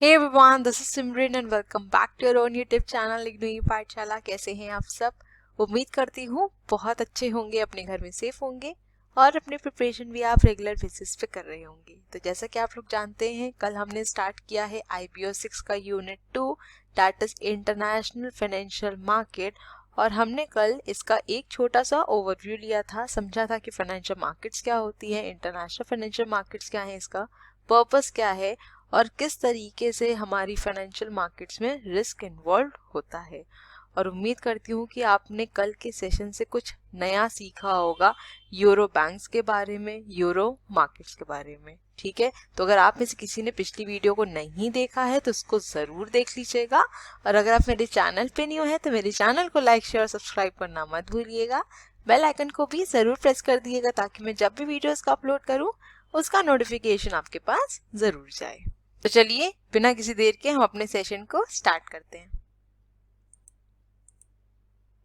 Hey everyone, this is Simran and welcome back to your own YouTube channel एक नई पाठशाला। कैसे हैं आप सब? उम्मीद करती हूँ बहुत अच्छे होंगे, अपने घर में सेफ होंगे और अपनी प्रिपरेशन भी आप रेगुलर बेसिस पे कर रहे होंगे। तो जैसा कि आप लोग जानते हैं, कल हमने स्टार्ट किया है IBO 6 का unit 2 that is international financial market. और हमने कल इसका एक छोटा सा ओवरव्यू लिया था, समझा था कि फाइनेंशियल मार्केट्स क्या होती है, इंटरनेशनल फाइनेंशियल मार्केट्स क्या है, इसका पर्पस क्या है और किस तरीके से हमारी फाइनेंशियल मार्केट्स में रिस्क इन्वॉल्व होता है। और उम्मीद करती हूँ कि आपने कल के सेशन से कुछ नया सीखा होगा यूरो बैंक्स के बारे में, यूरो मार्केट्स के बारे में। ठीक है, तो अगर आप में से किसी ने पिछली वीडियो को नहीं देखा है तो उसको ज़रूर देख लीजिएगा। और अगर आप मेरे चैनल पे न्यू है तो मेरे चैनल को लाइक शेयर और सब्सक्राइब करना मत भूलिएगा। बेल आइकन को भी ज़रूर प्रेस कर दिएगा ताकि मैं जब भी वीडियोस का अपलोड करूँ उसका नोटिफिकेशन आपके पास ज़रूर जाए। तो चलिए बिना किसी देर के हम अपने सेशन को स्टार्ट करते हैं।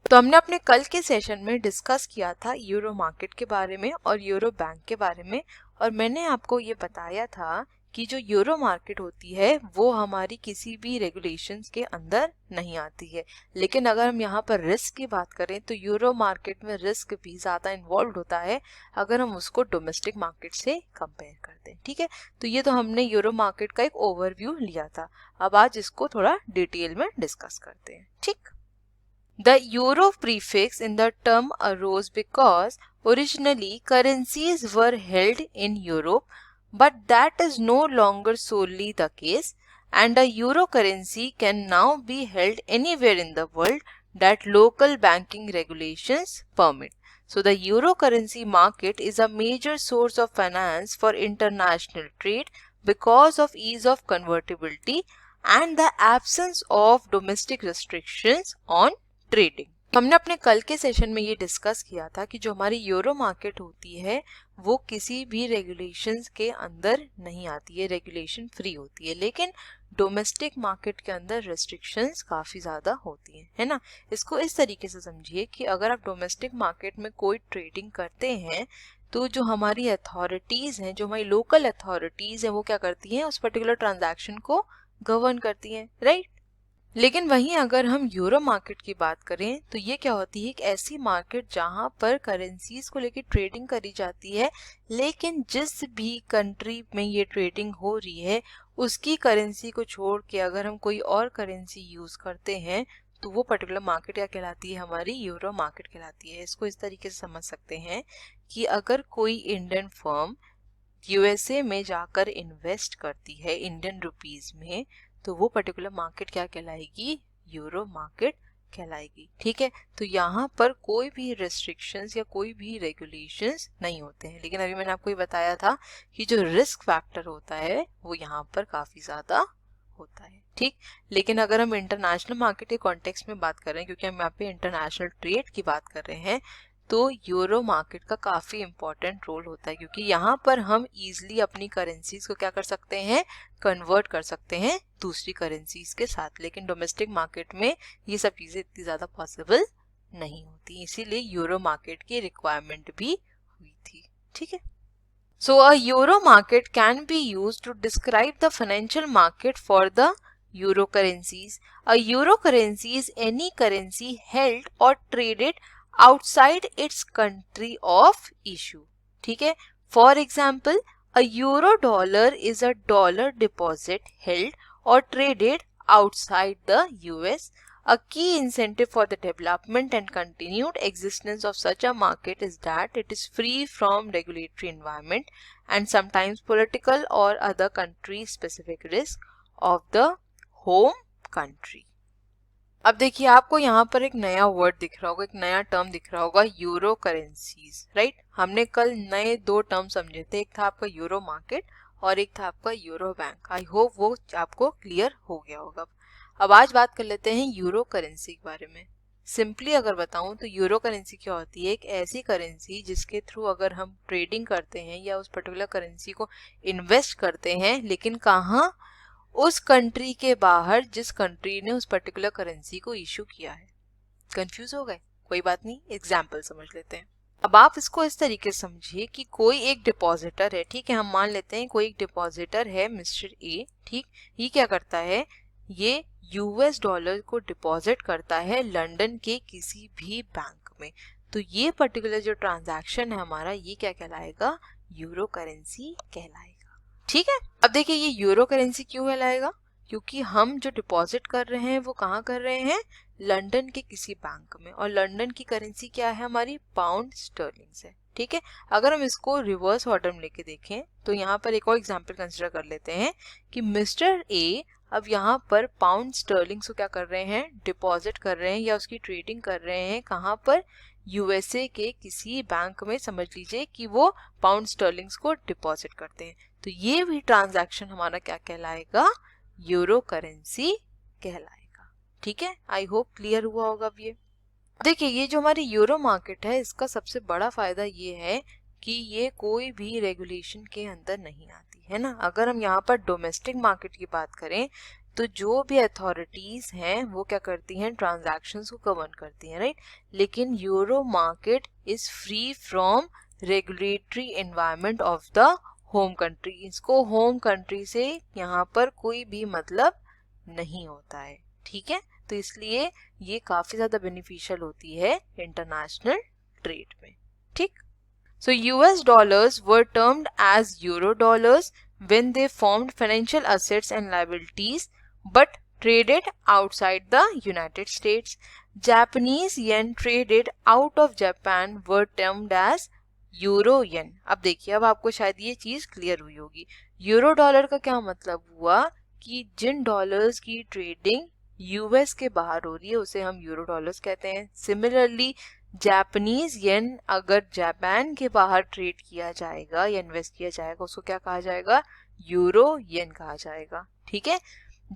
तो हमने अपने कल के सेशन में डिस्कस किया था यूरो मार्केट के बारे में और यूरो बैंक के बारे में। और मैंने आपको ये बताया था कि जो यूरो मार्केट होती है वो हमारी किसी भी रेगुलेशंस के अंदर नहीं आती है। लेकिन अगर हम यहाँ पर रिस्क की बात करें तो यूरो मार्केट में रिस्क भी ज़्यादा इन्वॉल्व होता है अगर हम उसको डोमेस्टिक मार्केट से कंपेयर करते हैं। ठीक है, तो ये तो हमने यूरो मार्केट का एक ओवरव्यू लिया था। अब आज इसको थोड़ा डिटेल में डिस्कस करते हैं। ठीक, the euro prefix in the term arose because originally currencies were held in Europe, but that is no longer solely the case, and a euro currency can now be held anywhere in the world that local banking regulations permit. So the euro currency market is a major source of finance for international trade because of ease of convertibility and the absence of domestic restrictions on trading. हमने अपने कल के session में ये discuss किया था कि जो हमारी यूरो मार्केट होती है वो किसी भी रेगुलेशंस के अंदर नहीं आती है, रेगुलेशन फ्री होती है। लेकिन डोमेस्टिक मार्केट के अंदर रेस्ट्रिक्शंस काफ़ी ज़्यादा होती हैं, है ना। इसको इस तरीके से समझिए कि अगर आप डोमेस्टिक मार्केट में कोई ट्रेडिंग करते हैं तो जो हमारी अथॉरिटीज़ हैं, जो हमारी लोकल अथॉरिटीज़ हैं, वो क्या करती हैं, उस पर्टिकुलर ट्रांजैक्शन को गवर्न करती हैं, राइट। लेकिन वहीं अगर हम यूरो मार्केट की बात करें तो ये क्या होती है, एक ऐसी मार्केट जहां पर करेंसीज को लेकर ट्रेडिंग करी जाती है, लेकिन जिस भी कंट्री में ये ट्रेडिंग हो रही है उसकी करेंसी को छोड़ के अगर हम कोई और करेंसी यूज करते हैं तो वो पर्टिकुलर मार्केट क्या कहलाती है, हमारी यूरो मार्केट कहलाती है। इसको इस तरीके से समझ सकते हैं कि अगर कोई इंडियन फर्म यूएसए में जाकर इन्वेस्ट करती है इंडियन रुपीज में तो वो पर्टिकुलर मार्केट क्या कहलाएगी, यूरो मार्केट कहलाएगी। ठीक है, तो यहाँ पर कोई भी रेस्ट्रिक्शंस या कोई भी रेगुलेशंस नहीं होते हैं। लेकिन अभी मैंने आपको ये बताया था कि जो रिस्क फैक्टर होता है वो यहाँ पर काफी ज्यादा होता है। ठीक, लेकिन अगर हम इंटरनेशनल मार्केट के कॉन्टेक्स्ट में बात कर रहे हैं, क्योंकि हम यहाँ पे इंटरनेशनल ट्रेड की बात कर रहे हैं, तो यूरो मार्केट का काफ़ी इंपॉर्टेंट रोल होता है, क्योंकि यहाँ पर हम इजीली अपनी करेंसीज को क्या कर सकते हैं, कन्वर्ट कर सकते हैं दूसरी करेंसीज के साथ। लेकिन डोमेस्टिक मार्केट में ये सब चीज़ें इतनी ज़्यादा पॉसिबल नहीं होती, इसीलिए यूरो मार्केट की रिक्वायरमेंट भी हुई थी। ठीक है, so a euro market can be used to describe the financial market for the euro currencies. A euro currency is any currency held or traded outside its country of issue. ठीक है, for example, a euro dollar is a dollar deposit held or traded outside the US. A key incentive for the development and continued existence of such a market is that it is free from regulatory environment and sometimes political or other country specific risk of the home country. अब देखिए आपको यहाँ पर एक नया word दिख रहा होगा, एक नया टर्म दिख रहा होगा, यूरो करेंसीज, राइट। हमने कल नए दो टर्म समझे थे, एक था आपका यूरो मार्केट और एक था आपका यूरो बैंक। आई होप वो आपको क्लियर हो गया होगा। अब आज बात कर लेते हैं यूरो करेंसी के बारे में। सिंपली अगर बताऊं तो यूरो करेंसी क्या होती है, एक ऐसी करेंसी जिसके थ्रू अगर हम ट्रेडिंग करते हैं या उस पर्टिकुलर करेंसी को इन्वेस्ट करते हैं, लेकिन कहाँ, उस कंट्री के बाहर जिस कंट्री ने उस पर्टिकुलर करेंसी को इशू किया है। कंफ्यूज हो गए, कोई बात नहीं, एग्जाम्पल समझ लेते हैं। अब आप इसको इस तरीके से समझिए कि कोई एक डिपॉजिटर है, ठीक है, हम मान लेते हैं कोई एक डिपॉजिटर है मिस्टर ए, ठीक, ये क्या करता है, ये यूएस डॉलर को डिपॉजिट करता है लंदन के किसी भी बैंक में। तो ये पर्टिकुलर जो ट्रांजैक्शन है हमारा, ये क्या कहलाएगा, यूरो करेंसी कहलाएगा। ठीक है, अब देखिए ये यूरो करेंसी क्यों कहलाएगा, क्योंकि हम जो डिपॉजिट कर रहे हैं वो कहाँ कर रहे हैं, लंदन के किसी बैंक में, और लंदन की करेंसी क्या है हमारी, पाउंड स्टर्लिंग है। ठीक है, अगर हम इसको रिवर्स ऑर्डर में लेके देखें तो यहाँ पर एक और एग्जांपल कंसिडर कर लेते हैं कि मिस्टर ए अब यहाँ पर पाउंड स्टर्लिंग को क्या कर रहे हैं, डिपॉजिट कर रहे हैं या उसकी ट्रेडिंग कर रहे हैं, कहाँ पर, यूएसए के किसी बैंक में। समझ लीजिए कि वो पाउंड स्टर्लिंग्स को डिपॉजिट करते हैं, तो ये भी ट्रांजैक्शन हमारा क्या कहलाएगा, यूरो करेंसी कहलाएगा। ठीक है, आई होप क्लियर हुआ होगा अब ये। देखिए ये जो हमारी यूरो मार्केट है, इसका सबसे बड़ा फायदा ये है कि ये कोई भी रेगुलेशन के अंदर नहीं आती है ना। अगर हम यहाँ पर डोमेस्टिक मार्केट की बात करें तो जो भी अथॉरिटीज हैं वो क्या करती हैं, ट्रांजैक्शंस को गवर्न करती हैं, राइट। लेकिन euro market is free from regulatory environment of the home country. इसको होम कंट्री से यहाँ पर कोई भी मतलब नहीं होता है। ठीक है, तो इसलिए ये काफी ज्यादा बेनिफिशियल होती है इंटरनेशनल ट्रेड में। ठीक, so US dollars were termed as euro dollars when they formed financial assets and liabilities but traded outside the United States. Japanese yen traded out of Japan were termed as euro yen. अब देखिए, अब आपको शायद ये चीज clear हुई होगी। Euro dollar का क्या मतलब हुआ कि जिन डॉलर्स की ट्रेडिंग यूएस के बाहर हो रही है उसे हम यूरो डॉलर्स कहते हैं। सिमिलरली जापानीज येन अगर जापान के बाहर ट्रेड किया जाएगा या इन्वेस्ट किया जाएगा उसको क्या कहा जाएगा, यूरो येन कहा जाएगा। ठीक है,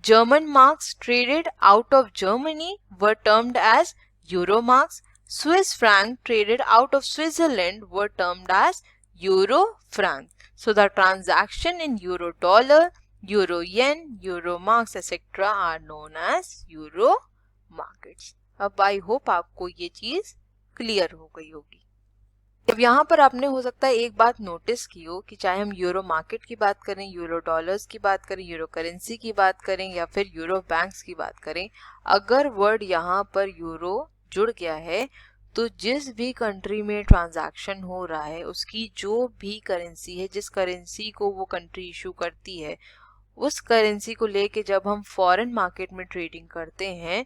German marks traded out of Germany were termed as euro marks. Swiss franc traded out of Switzerland were termed as euro franc. So the transaction in euro dollar, euro yen, euro marks etc. are known as euro markets. अब I hope आपको ये चीज clear हो गई होगी। अब यहाँ पर आपने हो सकता है एक बात नोटिस की हो कि चाहे हम यूरो मार्केट की बात करें, यूरो डॉलर्स की बात करें, यूरो करेंसी की बात करें या फिर यूरो बैंक्स की बात करें, अगर वर्ड यहाँ पर यूरो जुड़ गया है तो जिस भी कंट्री में ट्रांजैक्शन हो रहा है उसकी जो भी करेंसी है, जिस करेंसी को वो कंट्री इशू करती है, उस करेंसी को लेके जब हम फॉरेन मार्केट में ट्रेडिंग करते हैं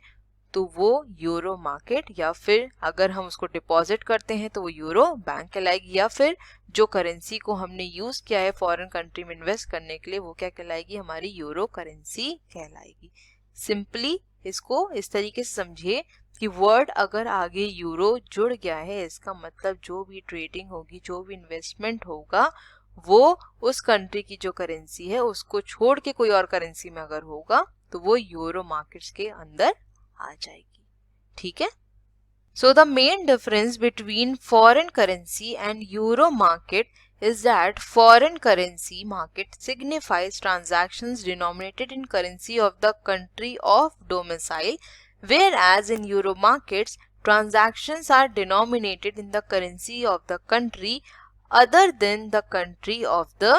तो वो यूरो मार्केट, या फिर अगर हम उसको डिपॉजिट करते हैं तो वो यूरो बैंक कहलाएगी, या फिर जो करेंसी को हमने यूज किया है फॉरेन कंट्री में इन्वेस्ट करने के लिए वो क्या कहलाएगी, हमारी यूरो करेंसी कहलाएगी। सिंपली इसको इस तरीके से समझिए कि वर्ड अगर आगे यूरो जुड़ गया है इसका मतलब जो भी ट्रेडिंग होगी, जो भी इन्वेस्टमेंट होगा वो उस कंट्री की जो करेंसी है उसको छोड़ के कोई और करेंसी में अगर होगा तो वो यूरो मार्केट्स के अंदर आ जाएगी। ठीक है, so the main difference between foreign currency and euro market is that foreign currency market signifies transactions denominated in currency of the country of domicile, whereas in euro markets transactions are denominated in the currency of the country other than the country of the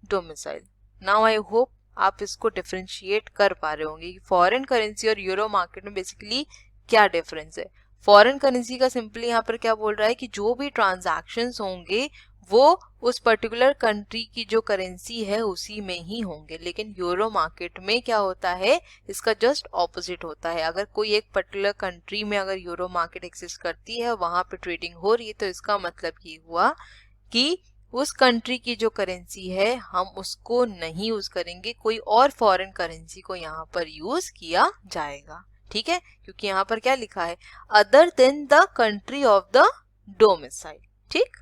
domicile. Now I hope आप इसको differentiate कर पा रहे होंगे कि foreign currency और euro market में basically क्या डिफरेंस है। फॉरेन करेंसी का सिंपली यहाँ पर क्या बोल रहा है कि जो भी ट्रांजैक्शंस होंगे वो उस पर्टिकुलर कंट्री की जो करेंसी है उसी में ही होंगे। लेकिन यूरो मार्केट में क्या होता है, इसका जस्ट ऑपोजिट होता है। अगर कोई एक पर्टिकुलर कंट्री में अगर यूरो मार्केट एग्जिस्ट करती है, वहां पे ट्रेडिंग हो रही है, तो इसका मतलब ये हुआ कि उस कंट्री की जो करेंसी है हम उसको नहीं यूज करेंगे, कोई और फॉरेन करेंसी को यहाँ पर यूज किया जाएगा। ठीक है, क्योंकि यहाँ पर क्या लिखा है, other than the country of the domicile. ठीक,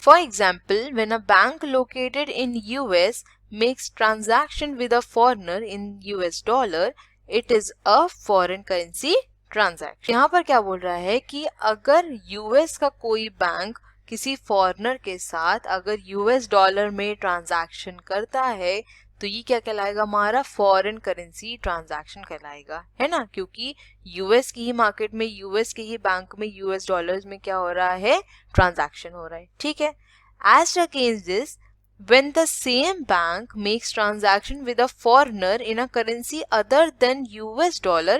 for example, when a bank located in US makes transaction with a foreigner in US dollar, it is a foreign currency transaction. यहाँ पर क्या बोल रहा है कि अगर US का कोई बैंक किसी फॉरेनर के साथ अगर US डॉलर में ट्रांजैक्शन करता है तो ये क्या कहलाएगा, हमारा फॉरेन करेंसी ट्रांजैक्शन कहलाएगा, है ना, क्योंकि यूएस की ही मार्केट में, यूएस के ही बैंक में, यूएस डॉलर्स में क्या हो रहा है, ट्रांजैक्शन हो रहा है, ठीक है। As against this, when the same bank makes transaction with a foreigner in a currency other than US dollar,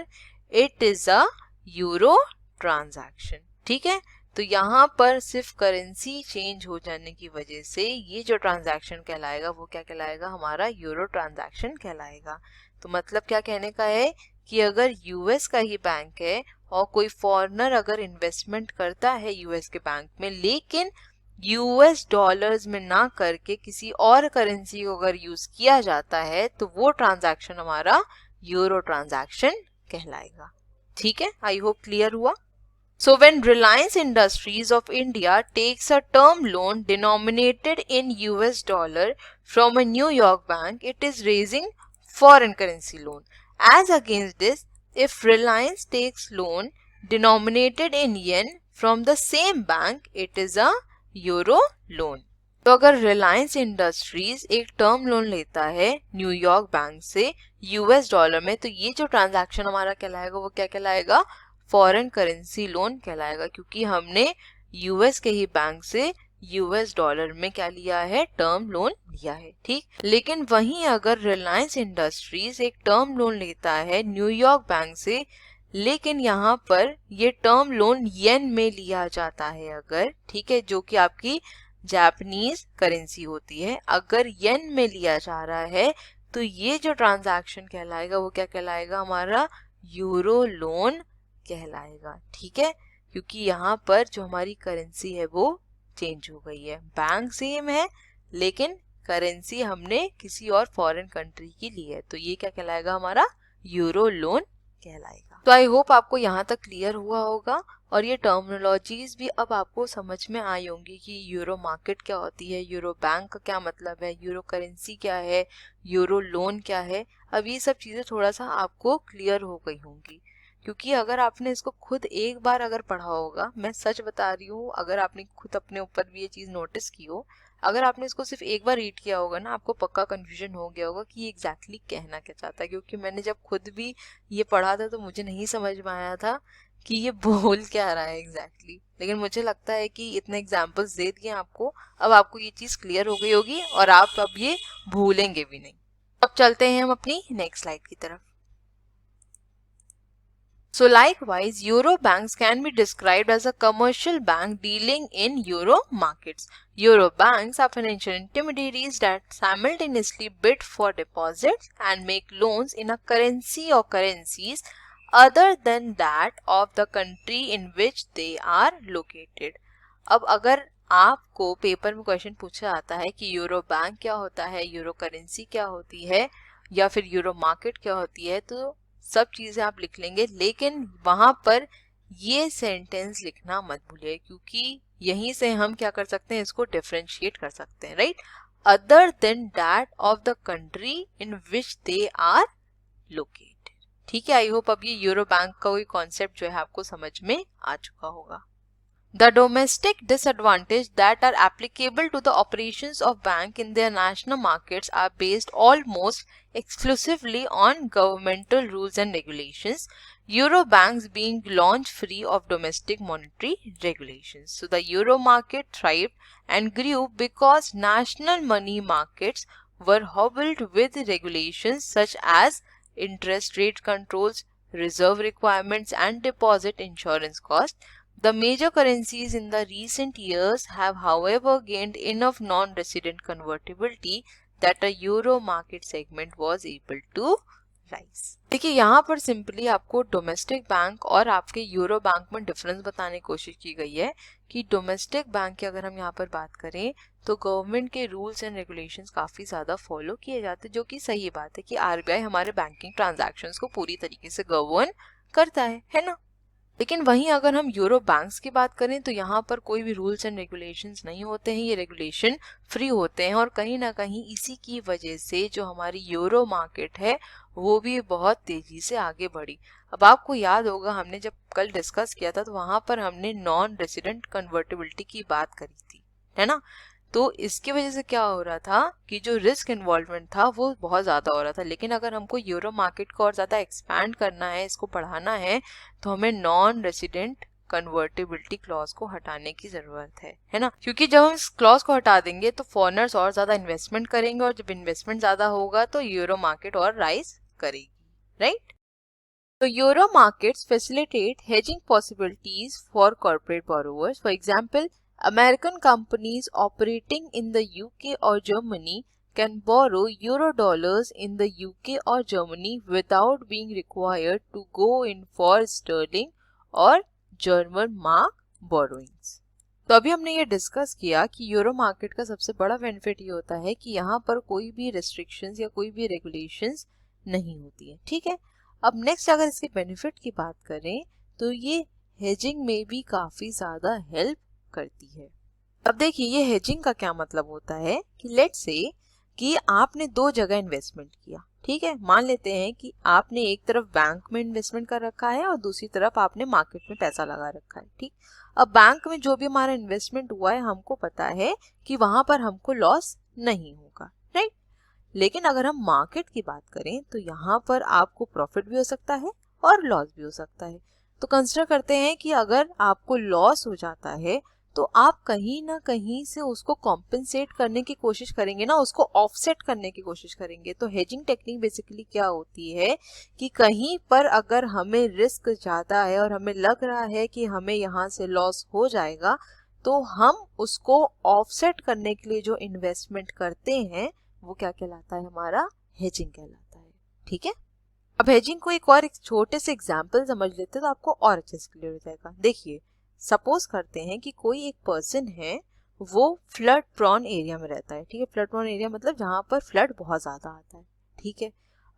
it is a euro transaction, ठीक है। तो यहाँ पर सिर्फ करेंसी चेंज हो जाने की वजह से ये जो ट्रांजैक्शन कहलाएगा वो क्या कहलाएगा, हमारा यूरो ट्रांजैक्शन कहलाएगा। तो मतलब क्या कहने का है कि अगर यूएस का ही बैंक है और कोई फॉरेनर अगर इन्वेस्टमेंट करता है यूएस के बैंक में, लेकिन यूएस डॉलर्स में ना करके किसी और करेंसी को अगर यूज किया जाता है, तो वो ट्रांजैक्शन हमारा यूरो ट्रांजैक्शन कहलाएगा, ठीक है। आई होप क्लियर हुआ। So when Reliance Industries of India takes a term loan denominated in US dollar from a New York bank, it is raising foreign currency loan. As against this, if Reliance takes loan denominated in yen from the same bank, it is a euro loan. तो अगर Reliance industries एक term loan लेता है New York bank से US dollar में, तो ये जो ट्रांजैक्शन हमारा कहलाएगा वो क्या कहलाएगा, फॉरेन करेंसी लोन कहलाएगा, क्योंकि हमने यूएस के ही बैंक से यूएस डॉलर में क्या लिया है, टर्म लोन लिया है, ठीक। लेकिन वहीं अगर रिलायंस इंडस्ट्रीज एक टर्म लोन लेता है न्यूयॉर्क बैंक से, लेकिन यहाँ पर ये टर्म लोन येन में लिया जाता है अगर, ठीक है, जो कि आपकी जापानीज करेंसी होती है, अगर येन में लिया जा रहा है, तो ये जो ट्रांजैक्शन कहलाएगा वो क्या कहलाएगा, हमारा यूरो लोन कहलाएगा, ठीक है। क्योंकि यहाँ पर जो हमारी करेंसी है वो चेंज हो गई है, बैंक सेम है लेकिन करेंसी हमने किसी और फॉरेन कंट्री की ली है, तो ये क्या कहलाएगा, हमारा यूरो लोन कहलाएगा। तो आई होप आपको यहाँ तक क्लियर हुआ होगा और ये टर्मिनोलॉजीज भी अब आपको समझ में आई होंगी कि यूरो मार्केट क्या होती है, यूरो बैंक का क्या मतलब है, यूरो करेंसी क्या है, यूरो लोन क्या है। अब ये सब चीजें थोड़ा सा आपको क्लियर हो गई होंगी, क्योंकि अगर आपने इसको खुद एक बार अगर पढ़ा होगा, मैं सच बता रही हूँ, अगर आपने खुद अपने ऊपर भी ये चीज नोटिस की हो, अगर आपने इसको सिर्फ एक बार रीड किया होगा ना, आपको पक्का कंफ्यूजन हो गया होगा कि ये एग्जैक्टली कहना क्या चाहता है। क्योंकि मैंने जब खुद भी ये पढ़ा था तो मुझे नहीं समझ में आया था कि ये बोल क्या रहा है एग्जैक्टली, लेकिन मुझे लगता है कि इतने एग्जाम्पल्स दे दिए आपको, अब आपको ये चीज क्लियर हो गई होगी और आप अब ये भूलेंगे भी नहीं। अब चलते हैं हम अपनी नेक्स्ट स्लाइड की तरफ। So likewise, Euro banks can be described as a commercial bank dealing in Euro markets. Euro banks are financial intermediaries that simultaneously bid for deposits and make loans in a currency or currencies other than that of the country in which they are located. अब अगर आपको paper में question पूछा जाता है कि euro bank क्या होता है, यूरो करेंसी क्या होती है, या फिर यूरो मार्केट क्या होती है, तो सब चीजें आप लिख लेंगे, लेकिन वहां पर ये सेंटेंस लिखना मत भूलिए, क्योंकि यहीं से हम क्या कर सकते हैं, इसको डिफरेंशिएट कर सकते हैं, right, other than that of the country in which they are located, ठीक है। आई होप अब ये यूरो बैंक का कोई कॉन्सेप्ट जो है आपको समझ में आ चुका होगा। The domestic disadvantage that are applicable to the operations of bank in their national markets are based almost exclusively on governmental rules and regulations, Euro banks being launched free of domestic monetary regulations. So the Euro market thrived and grew because national money markets were hobbled with regulations such as interest rate controls, reserve requirements and deposit insurance costs. The major currencies in the recent years have, however, gained enough non-resident convertibility that a euro market segment was able to rise. देखिए यहाँ पर simply आपको domestic bank और आपके euro bank में difference बताने की कोशिश की गई है कि डोमेस्टिक बैंक की अगर हम यहाँ पर बात करें तो गवर्नमेंट के रूल्स एंड रेगुलेशंस काफ़ी ज़्यादा फॉलो किए जाते हैं, जो कि सही बात है कि आरबीआई हमारे बैंकिंग ट्रांजैक्शंस को पूरी तरीके से गवर्न करता है ना। लेकिन वहीं अगर हम यूरो बैंक्स की बात करें तो यहाँ पर कोई भी रूल्स एंड रेगुलेशंस नहीं होते हैं, ये रेगुलेशन फ्री होते हैं और कहीं ना कहीं इसी की वजह से जो हमारी यूरो मार्केट है वो भी बहुत तेजी से आगे बढ़ी। अब आपको याद होगा हमने जब कल डिस्कस किया था तो वहाँ पर हमने नॉन रेसिडेंट कन्वर्टिबिलिटी की बात करी थी, है ना। तो इसकी वजह से क्या हो रहा था कि जो रिस्क इन्वॉल्वमेंट था वो बहुत ज़्यादा हो रहा था। लेकिन अगर हमको यूरो मार्केट को और ज़्यादा एक्सपैंड करना है, इसको बढ़ाना है, तो हमें नॉन रेसिडेंट कन्वर्टेबिलिटी क्लॉज को हटाने की जरूरत है ना। क्योंकि जब हम इस क्लॉज को हटा देंगे तो फॉरेनर्स और ज़्यादा इन्वेस्टमेंट करेंगे, और जब इन्वेस्टमेंट ज़्यादा होगा तो यूरो मार्केट और राइज करेगी, right. So Euro markets facilitate hedging possibilities for corporate borrowers. For example, American companies operating in the UK or Germany can borrow euro dollars in the UK or Germany without being required to go in for sterling or German mark borrowings. तो अभी हमने ये discuss किया कि euro market का सबसे बड़ा benefit ये होता है कि यहाँ पर कोई भी रिस्ट्रिक्शंस या कोई भी रेगुलेशंस नहीं होती है, ठीक है। अब नेक्स्ट अगर इसके बेनिफिट की बात करें तो ये हेजिंग में भी काफी ज्यादा हेल्प करती है। अब देखिए ये हेजिंग का क्या मतलब होता है कि लेट्स से कि आपने दो जगह इन्वेस्टमेंट किया, ठीक है। मान लेते हैं कि आपने एक तरफ बैंक में इन्वेस्टमेंट कर रखा है और दूसरी तरफ आपने मार्केट में पैसा लगा रखा है, ठीक। अब बैंक में जो भी हमारा इन्वेस्टमेंट हुआ है हमको पता है कि वहां पर हमको लॉस नहीं होगा, राइट। लेकिन अगर हम मार्केट की बात करें तो यहाँ पर आपको प्रॉफिट भी हो सकता है और लॉस भी हो सकता है। तो कंसिडर करते हैं कि अगर आपको लॉस हो जाता है तो आप कहीं ना कहीं से उसको कॉम्पेंसेट करने की कोशिश करेंगे ना, उसको ऑफसेट करने की कोशिश करेंगे। तो हेजिंग टेक्निक बेसिकली क्या होती है कि कहीं पर अगर हमें रिस्क ज्यादा है और हमें लग रहा है कि हमें यहाँ से लॉस हो जाएगा, तो हम उसको ऑफसेट करने के लिए जो इन्वेस्टमेंट करते हैं वो क्या कहलाता है, हमारा हेजिंग कहलाता है, ठीक है। अब हेजिंग को एक छोटे से एग्जांपल समझ लेते हैं तो आपको और अच्छे से क्लियर हो जाएगा। देखिए सपोज करते हैं कि कोई एक पर्सन है, वो फ्लड प्रॉन एरिया में रहता है, ठीक है। फ्लड प्रॉन एरिया मतलब जहाँ पर फ्लड बहुत ज्यादा आता है, ठीक है।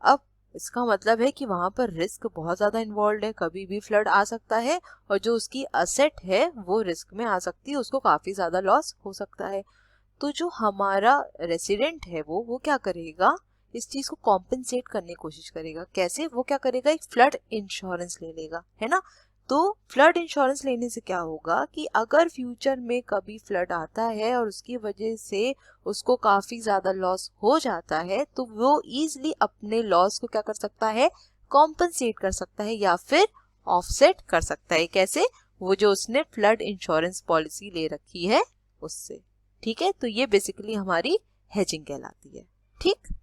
अब इसका मतलब है कि वहां पर रिस्क बहुत ज्यादा इन्वॉल्व है, कभी भी फ्लड आ सकता है और जो उसकी असेट है वो रिस्क में आ सकती है, उसको काफी ज्यादा लॉस हो सकता है। तो जो हमारा रेसिडेंट है वो क्या करेगा, इस चीज को कॉम्पेंसेट करने की कोशिश करेगा। कैसे, वो क्या करेगा, एक फ्लड इंश्योरेंस ले लेगा, है ना। तो फ्लड इंश्योरेंस लेने से क्या होगा कि अगर फ्यूचर में कभी फ्लड आता है और उसकी वजह से उसको काफी ज्यादा लॉस हो जाता है तो वो इजीली अपने लॉस को क्या कर सकता है, कॉम्पेंसेट कर सकता है या फिर ऑफसेट कर सकता है। कैसे, वो जो उसने फ्लड इंश्योरेंस पॉलिसी ले रखी है उससे, ठीक है। तो ये बेसिकली हमारी हेजिंग कहलाती है, ठीक।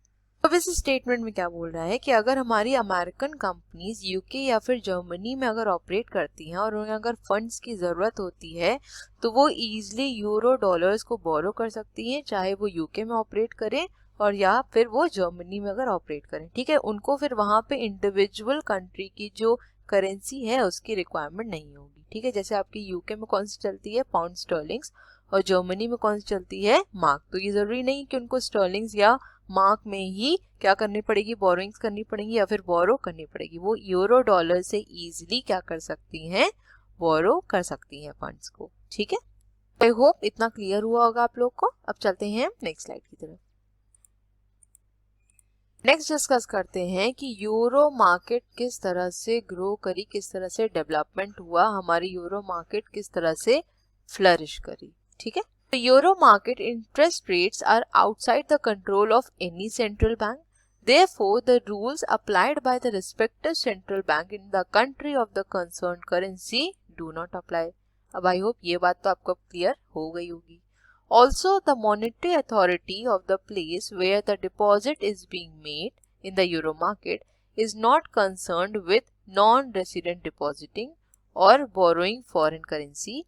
अब इस स्टेटमेंट में क्या बोल रहा है कि अगर हमारी अमेरिकन कंपनीज यूके या फिर जर्मनी में अगर ऑपरेट करती हैं और उन्हें अगर फंड्स की ज़रूरत होती है तो वो इजीली यूरो डॉलर्स को बोरो कर सकती हैं, चाहे वो यूके में ऑपरेट करें और या फिर वो जर्मनी में अगर ऑपरेट करें, ठीक है। उनको फिर वहाँ पे इंडिविजुअल कंट्री की जो करेंसी है उसकी रिक्वायरमेंट नहीं होगी, ठीक है। जैसे आपकी यूके में कौन सी चलती है, पाउंड स्टर्लिंग्स, और जर्मनी में कौन सी चलती है, मार्क। तो ये जरूरी नहीं कि उनको स्टर्लिंग्स या मार्क में ही क्या करनी पड़ेगी, बोरोइंग्स करनी पड़ेगी या फिर बोरो करनी पड़ेगी। वो यूरो डॉलर से इजीली क्या कर सकती हैं, बोरो कर सकती हैं फंड्स को, ठीक है। आई होप इतना क्लियर हुआ होगा आप लोग को। अब चलते हैं नेक्स्ट स्लाइड की तरफ। नेक्स्ट डिस्कस करते हैं कि यूरो मार्केट किस तरह से ग्रो करी, किस तरह से डेवलपमेंट हुआ, हमारी यूरो मार्केट किस तरह से फ्लरिश करी, ठीक है। The euro market interest rates are outside the control of any central bank. Therefore, the rules applied by the respective central bank in the country of the concerned currency do not apply. अब I hope ये बात तो आपको clear हो गई होगी। Also, the monetary authority of the place where the deposit is being made in the euro market is not concerned with non-resident depositing or borrowing foreign currency,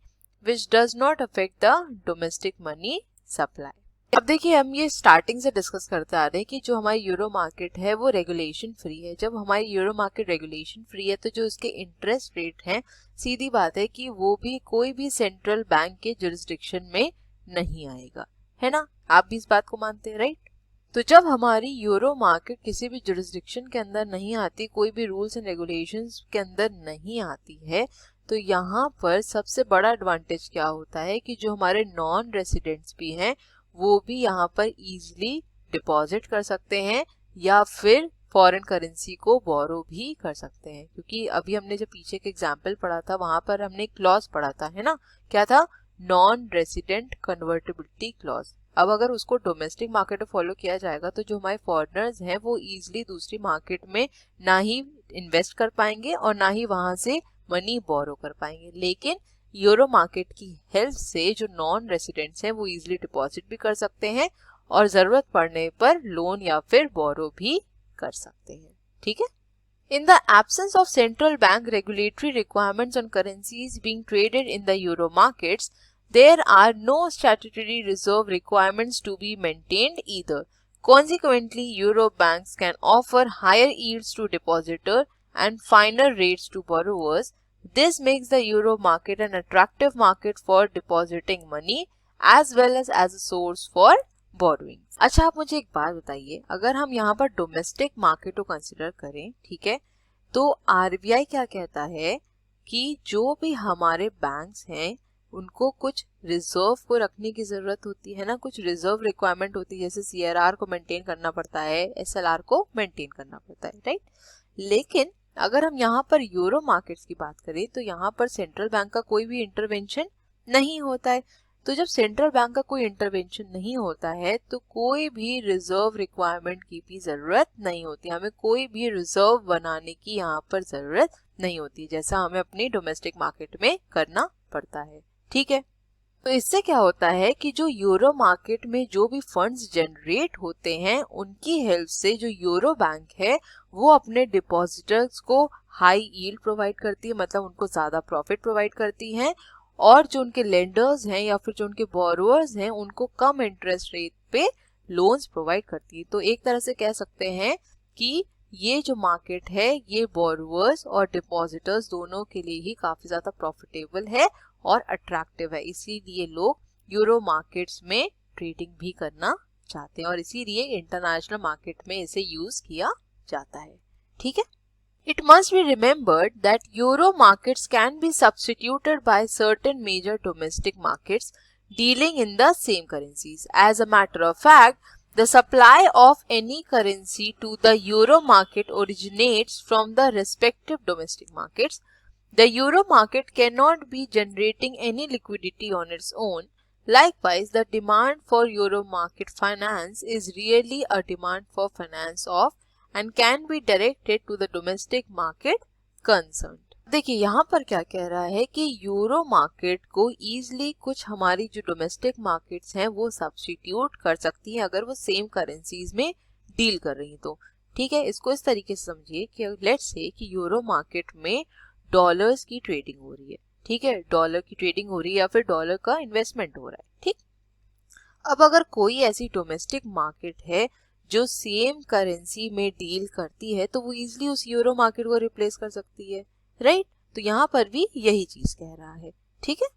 which does not affect the domestic money supply. अब देखिए हम ये starting से discuss करते आ रहे हैं कि जो हमारी यूरो मार्केट है वो रेगुलेशन फ्री है। जब हमारी यूरो मार्केट रेगुलेशन फ्री है तो जो उसके इंटरेस्ट रेट हैं, सीधी बात है कि वो भी कोई भी सेंट्रल बैंक के जुरिस्डिक्शन में नहीं आएगा, है ना। आप भी इस बात को मानते हैं, राइट। तो जब हमारी यूरो मार्केट किसी भी जुरिस्डिक्शन के अंदर नहीं आती, कोई भी रूल्स एंड रेगुलेशंस के अंदर नहीं आती है, तो यहाँ पर सबसे बड़ा एडवांटेज क्या होता है कि जो हमारे नॉन रेसिडेंट्स भी हैं वो भी यहाँ पर इजीली डिपॉजिट कर सकते हैं या फिर फॉरेन करेंसी को बोरो भी कर सकते हैं। क्योंकि अभी हमने जब पीछे के एग्जाम्पल पढ़ा था वहां पर हमने क्लॉज पढ़ा था, है ना। क्या था, नॉन रेसिडेंट कन्वर्टिबिलिटी क्लॉज। अब अगर उसको डोमेस्टिक मार्केट में फॉलो किया जाएगा तो जो हमारे फॉरेनर्स हैं वो इजीली दूसरी मार्केट में ना ही इन्वेस्ट कर पाएंगे और ना ही वहां से मनी बोरो कर पाएंगे। लेकिन यूरो मार्केट की हेल्प से जो नॉन रेसिडेंट्स हैं वो इजीली डिपॉजिट भी कर सकते हैं और जरूरत पड़ने पर लोन या फिर बोरो भी कर सकते हैं। ठीक है। In the absence of central bank regulatory requirements on currencies being traded in the euro markets, there are no statutory reserve requirements to be maintained either. Consequently, euro banks can offer higher yields to depositors and finer rates to borrowers. This makes the euro market an attractive market for depositing money as well as a source for borrowing. अच्छा, आप मुझे एक बात बताइए, अगर हम यहाँ पर डोमेस्टिक मार्केट को कंसिडर करें, ठीक है, तो आरबीआई क्या कहता है कि जो भी हमारे बैंक्स हैं उनको कुछ रिजर्व को रखने की जरूरत होती है ना, कुछ रिजर्व रिक्वायरमेंट होती है, जैसे सीआरआर को मेंटेन करना पड़ता है, एसएलआर को मेंटेन करना पड़ता है, राइट। लेकिन अगर हम यहाँ पर यूरो मार्केट्स की बात करें तो यहाँ पर सेंट्रल बैंक का कोई भी इंटरवेंशन नहीं होता है। तो जब सेंट्रल बैंक का कोई इंटरवेंशन नहीं होता है तो कोई भी रिजर्व रिक्वायरमेंट की भी जरूरत नहीं होती, हमें कोई भी रिजर्व बनाने की यहाँ पर जरूरत नहीं होती, जैसा हमें अपनी डोमेस्टिक मार्केट में करना पड़ता है। ठीक है। तो इससे क्या होता है कि जो यूरो मार्केट में जो भी फंड्स जनरेट होते हैं उनकी हेल्प से जो यूरो बैंक है वो अपने डिपॉजिटर्स को हाई यील्ड प्रोवाइड करती है, मतलब उनको ज्यादा प्रॉफिट प्रोवाइड करती है, और जो उनके लेंडर्स हैं या फिर जो उनके बोरोअर्स हैं उनको कम इंटरेस्ट रेट पे लोन्स प्रोवाइड करती है। तो एक तरह से कह सकते हैं कि ये जो मार्केट है ये बोरोअर्स और डिपॉजिटर्स दोनों के लिए ही काफी ज्यादा प्रॉफिटेबल है और अट्रैक्टिव है, इसीलिए लोग यूरो मार्केट्स में ट्रेडिंग भी करना चाहते हैं और इसीलिए इंटरनेशनल मार्केट में इसे यूज किया जाता है। ठीक है। It must be remembered that euro markets can be substituted by certain major domestic markets dealing in the same currencies. As a matter of fact, the supply of any currency to the euro market originates from the respective domestic markets. The euro market cannot be generating any liquidity on its own. Likewise, the demand for euro market finance is really a demand for finance of and can be directed to the domestic market concerned. देखिए यहाँ पर क्या कह रहा है कि euro market को easily कुछ हमारी जो डोमेस्टिक मार्केट्स हैं वो सब्स्टिट्यूट कर सकती हैं अगर वो सेम करेंसीज में डील कर रही हैं तो। ठीक है। इसको इस तरीके से समझिए कि लेट्स से कि यूरो मार्केट में डॉलर्स की ट्रेडिंग हो रही है, ठीक है, डॉलर की ट्रेडिंग हो रही है या फिर डॉलर का इन्वेस्टमेंट हो रहा है। ठीक। अब अगर कोई ऐसी डोमेस्टिक मार्केट है जो सेम करेंसी में डील करती है तो वो इजीली उस यूरो मार्केट को रिप्लेस कर सकती है, राइट। तो यहाँ पर भी यही चीज कह रहा है। ठीक है।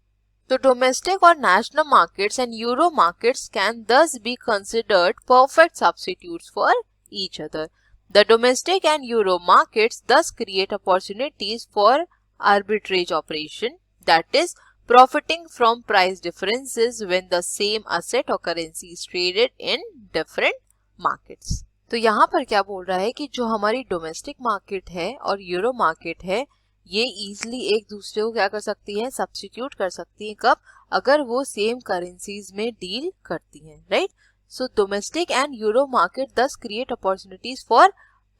तो डोमेस्टिक और national markets and euro markets can thus be considered perfect substitutes for each other. The domestic and euro markets thus create opportunities for arbitrage operation, that is profiting from price differences when the same asset or currency is traded in different markets. तो यहाँ पर क्या बोल रहा है कि जो हमारी डोमेस्टिक मार्केट है और यूरो मार्केट है ये इजीली एक दूसरे को क्या कर सकती है, सब्स्टिट्यूट कर सकती है। कब? अगर वो सेम करेंसीज में डील करती हैं, right. So domestic and euro market thus create opportunities for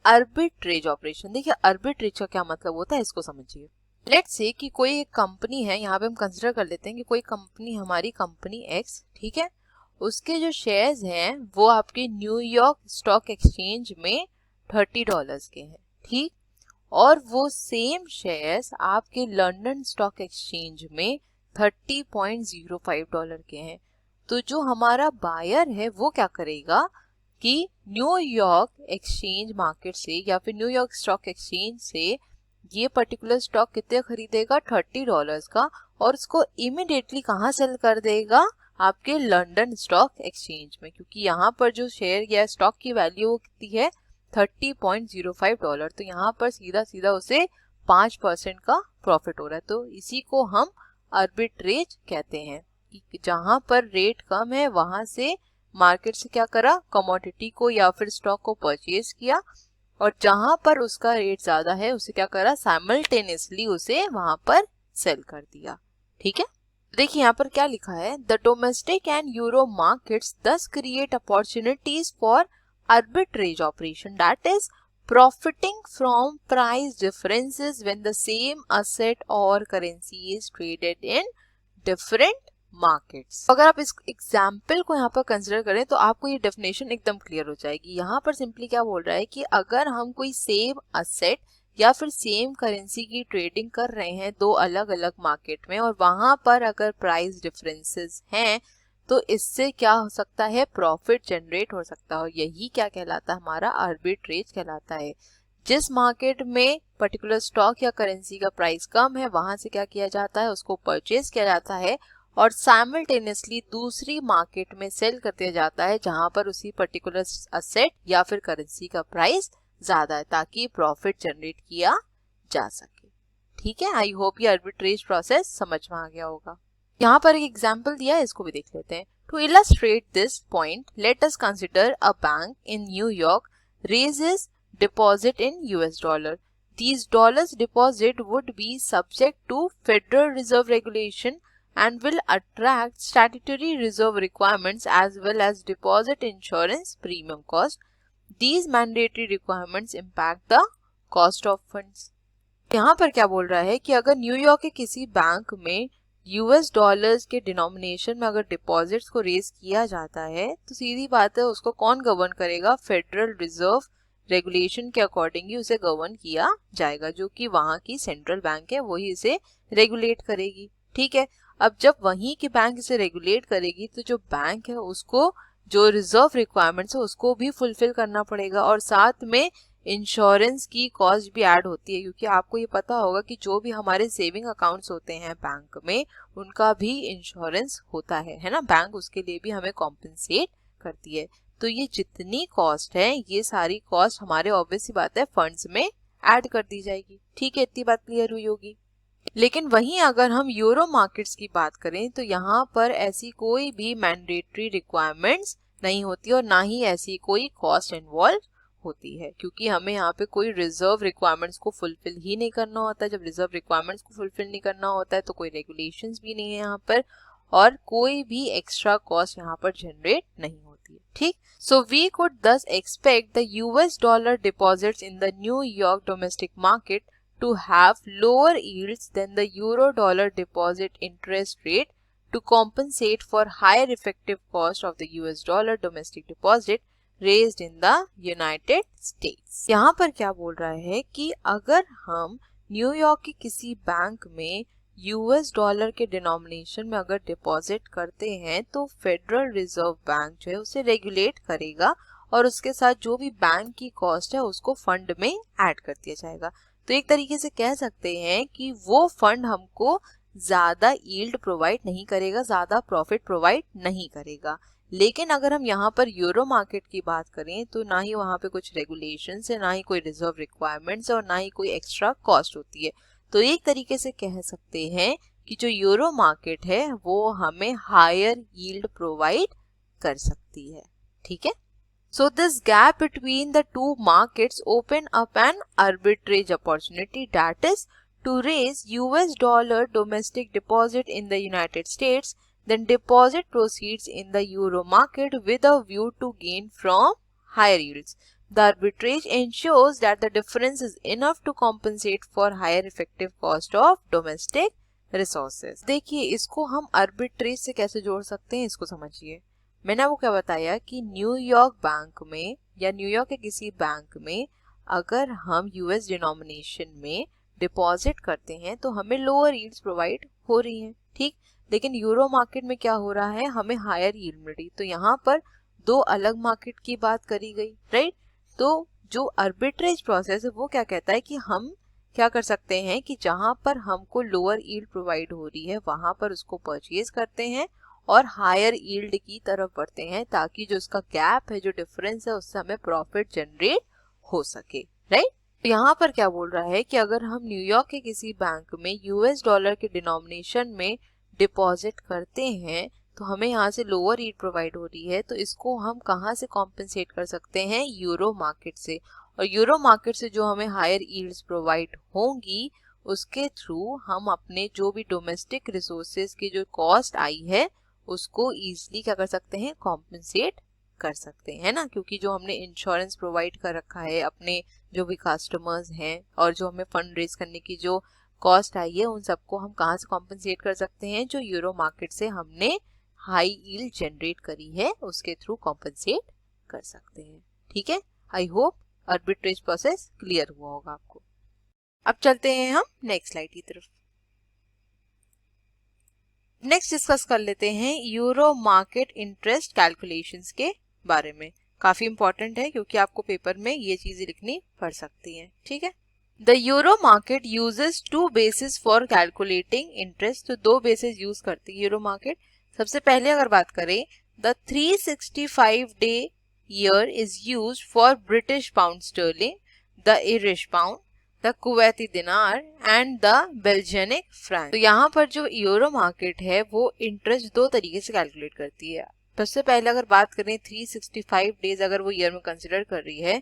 arbitrage operation. देखिए आर्बिट्रेज का क्या मतलब होता है इसको समझिए। लेट्स से कि कोई एक कंपनी है, यहाँ पे हम कंसिडर कर लेते हैं कि कोई कंपनी हमारी कंपनी एक्स, ठीक है, उसके जो शेयर्स हैं वो आपके न्यूयॉर्क स्टॉक एक्सचेंज में $30 के हैं, ठीक, और वो सेम शेयर्स आपके लंदन स्टॉक एक्सचेंज में $30.05 के हैं। तो जो हमारा बायर है वो क्या करेगा कि न्यूयॉर्क एक्सचेंज मार्केट से या फिर न्यूयॉर्क स्टॉक एक्सचेंज से ये पर्टिकुलर स्टॉक कितने खरीदेगा, $30 का, और उसको इमीडिएटली कहाँ सेल कर देगा, आपके लंदन स्टॉक एक्सचेंज में, क्योंकि यहाँ पर जो शेयर या स्टॉक की वैल्यू कितनी है, $30.05। तो यहाँ पर सीधा सीधा उसे 5% का प्रॉफिट हो रहा है। तो इसी को हम आर्बिट्रेज कहते हैं कि जहाँ पर रेट कम है वहां से मार्केट से क्या करा, कमोडिटी को या फिर स्टॉक को परचेज किया, और जहां पर उसका रेट ज्यादा है उसे क्या करा, साइमल्टेनियसली उसे वहां पर सेल कर दिया। ठीक है। देखिए यहाँ पर क्या लिखा है, the domestic and euro markets thus create opportunities for arbitrage operation, that is profiting from price differences when the same asset or currency is traded in different markets। अगर आप इस एग्जाम्पल को यहाँ पर कंसिडर करें तो आपको ये डेफिनेशन एकदम क्लियर हो जाएगी। यहाँ पर सिंपली क्या बोल रहा है कि अगर हम कोई सेम असेट या फिर सेम करेंसी की ट्रेडिंग कर रहे हैं दो अलग अलग मार्केट में और वहां पर अगर प्राइस डिफरेंसेस हैं तो इससे क्या हो सकता है, प्रॉफिट जनरेट हो सकता है। और यही क्या कहलाता है, हमारा आर्बिट्रेज कहलाता है। जिस मार्केट में पर्टिकुलर स्टॉक या करेंसी का प्राइस कम है वहां से क्या किया जाता है, उसको परचेज किया जाता है और साइमल्टेनियसली दूसरी मार्केट में सेल कर दिया जाता है जहां पर उसी पर्टिकुलर असेट या फिर करेंसी का प्राइस ज्यादा है ताकि प्रॉफिट जनरेट किया जा सके। ठीक है, आई होप ये आर्बिट्रेज प्रोसेस समझ में आ गया होगा। यहाँ पर एक एग्जाम्पल दिया है, इसको भी देख लेते हैं। To illustrate this point let us consider a bank in न्यूयॉर्क York deposit in US dollar. These dollars deposit would be subject to Federal Reserve regulation and will attract statutory reserve requirements as well as deposit insurance premium cost. These mandatory requirements impact the cost of funds. यहाँ पर क्या बोल रहा है कि अगर New York के किसी बैंक में यूएस डॉलर्स के डिनोमिनेशन में अगर डिपॉजिट्स को रेज किया जाता है तो सीधी बात है उसको कौन गवर्न करेगा, फेडरल रिजर्व रेगुलेशन के अकॉर्डिंग ही उसे गवर्न किया जाएगा, जो कि वहां की सेंट्रल बैंक है वही इसे रेगुलेट करेगी। ठीक है, अब जब वहीं की बैंक इसे रेगुलेट करेगी तो जो बैंक है उसको जो रिजर्व रिक्वायरमेंट्स है उसको भी फुलफिल करना पड़ेगा और साथ में इंश्योरेंस की कॉस्ट भी ऐड होती है, क्योंकि आपको ये पता होगा कि जो भी हमारे सेविंग अकाउंट्स होते हैं बैंक में उनका भी इंश्योरेंस होता है ना, बैंक उसके लिए भी हमें कॉम्पेंसेट करती है। तो ये जितनी कॉस्ट है ये सारी कॉस्ट हमारे ऑब्वियस सी बात है फंड्स में ऐड कर दी जाएगी। ठीक है, इतनी बात क्लियर हुई होगी। लेकिन वहीं अगर हम यूरो मार्केट्स की बात करें तो यहाँ पर ऐसी कोई भी मैंडेटरी रिक्वायरमेंट्स नहीं होती और ना ही ऐसी कोई कॉस्ट इन्वॉल्व होती है, क्योंकि हमें यहाँ पे कोई रिजर्व रिक्वायरमेंट्स को फुलफिल ही नहीं करना होता है। जब रिजर्व रिक्वायरमेंट्स को फुलफिल नहीं करना होता है तो कोई रेगुलेशंस भी नहीं है यहाँ पर और कोई भी एक्स्ट्रा कॉस्ट यहाँ पर जनरेट नहीं होती है। ठीक, so we could thus expect the US dollar deposits in the New York domestic market to have lower yields than the euro dollar deposit interest rate to compensate for higher effective cost of the US dollar domestic deposit raised in the United States। यहाँ पर क्या बोल रहा है कि अगर हम New York के किसी बैंक में यूएस डॉलर के डिनोमिनेशन में अगर डिपॉजिट करते हैं तो फेडरल रिजर्व बैंक जो है उसे रेगुलेट करेगा और उसके साथ जो भी बैंक की कॉस्ट है उसको फंड में ऐड कर दिया जाएगा। तो एक तरीके से कह सकते हैं कि वो फंड हमको ज्यादा यील्ड प्रोवाइड नहीं करेगा, ज्यादा प्रॉफिट प्रोवाइड नहीं करेगा। लेकिन अगर हम यहाँ पर यूरो मार्केट की बात करें तो ना ही वहाँ पे कुछ रेगुलेशंस है, ना ही कोई रिजर्व रिक्वायरमेंट्स है और ना ही कोई एक्स्ट्रा कॉस्ट होती है। तो एक तरीके से कह सकते हैं कि जो यूरो मार्केट है वो हमें हायर यील्ड प्रोवाइड कर सकती है। ठीक है, so this gap between the two markets open up an arbitrage opportunity, that is to raise US dollar domestic deposit in the United States, then deposit proceeds in the euro market with a view to gain from higher yields. The arbitrage ensures that the difference is enough to compensate for higher effective cost of domestic resources। देखिए इसको हम arbitrage से कैसे जोड़ सकते हैं, इसको समझिए। मैंने आपको क्या बताया कि न्यूयॉर्क बैंक में या न्यूयॉर्क के किसी बैंक में अगर हम यूएस डिनोमिनेशन में डिपॉजिट करते हैं तो हमें लोअर यील्ड्स प्रोवाइड हो रही हैं। ठीक, लेकिन यूरो मार्केट में क्या हो रहा है, हमें हायर यील्ड मिल रही। तो यहाँ पर दो अलग मार्केट की बात करी गई, राइट। तो जो आर्बिट्रेज प्रोसेस है वो क्या कहता है कि हम क्या कर सकते हैं कि जहां पर हमको लोअर यील्ड प्रोवाइड हो रही है वहां पर उसको परचेज करते हैं और हायर यील्ड की तरफ बढ़ते हैं ताकि जो उसका गैप है, जो डिफरेंस है, उससे हमें प्रॉफिट जनरेट हो सके, राइट। तो यहाँ पर क्या बोल रहा है कि अगर हम न्यूयॉर्क के किसी बैंक में यूएस डॉलर के डिनोमिनेशन में डिपॉजिट करते हैं तो हमें यहाँ से लोअर यील्ड प्रोवाइड हो रही है, तो इसको हम कहाँ से कॉम्पेंसेट कर सकते हैं, यूरो मार्केट से। और यूरो मार्केट से जो हमें हायर यील्ड्स प्रोवाइड होंगी उसके थ्रू हम अपने जो भी डोमेस्टिक रिसोर्सेज की जो कॉस्ट आई है उसको इजीली क्या कर सकते हैं, कॉम्पनसेट कर सकते हैं, है ना, क्योंकि जो हमने इंश्योरेंस प्रोवाइड कर रखा है अपने जो भी कस्टमर्स हैं और जो हमें फंड रेज करने की जो कॉस्ट आई है उन सबको हम कहाँ से कॉम्पनसेट कर सकते हैं, जो यूरो मार्केट से हमने हाई यील्ड जनरेट करी है उसके थ्रू कॉम्पनसेट कर सकते हैं। ठीक है, I hope arbitrage process clear हुआ होगा आपको। अब चलते हैं हम नेक्स्ट स्लाइड की तरफ। नेक्स्ट डिस्कस कर लेते हैं यूरो मार्केट इंटरेस्ट कैलकुलेशंस के बारे में। काफी इंपॉर्टेंट है क्योंकि आपको पेपर में ये चीजें लिखनी पड़ सकती हैं। ठीक है, the euro market uses two basis for calculating interest. तो दो बेसिस यूज करती है यूरो मार्केट। सबसे पहले अगर बात करें, the 365 day year is used for British pound sterling, the Irish pound, the Kuwaiti दिनार एंड द बेल्जियनिक फ्रैंक। तो यहाँ पर जो यूरो मार्केट है वो इंटरेस्ट दो तरीके से कैलकुलेट करती है। सबसे पहले अगर बात करें 365 डेज अगर वो ईयर में कंसिडर कर रही है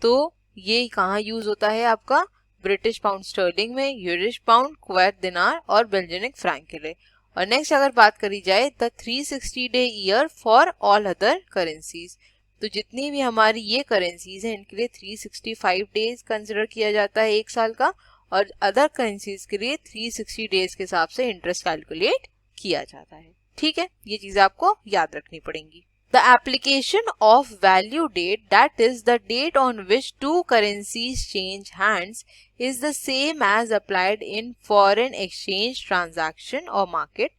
तो ये कहाँ यूज होता है आपका, ब्रिटिश पाउंड स्टर्लिंग में, यूरिश पाउंड, कुवैत दिनार और बेल्जियनिक फ्रैंक के लिए। और नेक्स्ट अगर बात करी जाए the 360 day year for all other currencies. तो जितनी भी हमारी ये करेंसीज हैं इनके लिए 365 डेज कंसिडर किया जाता है एक साल का, और अदर करेंसीज के लिए 360 डेज के हिसाब से इंटरेस्ट कैलकुलेट किया जाता है। ठीक है, ये चीजें आपको याद रखनी पड़ेंगी। The application of value date, that is the date on which two currencies change hands, is the same as applied in foreign exchange transaction or market.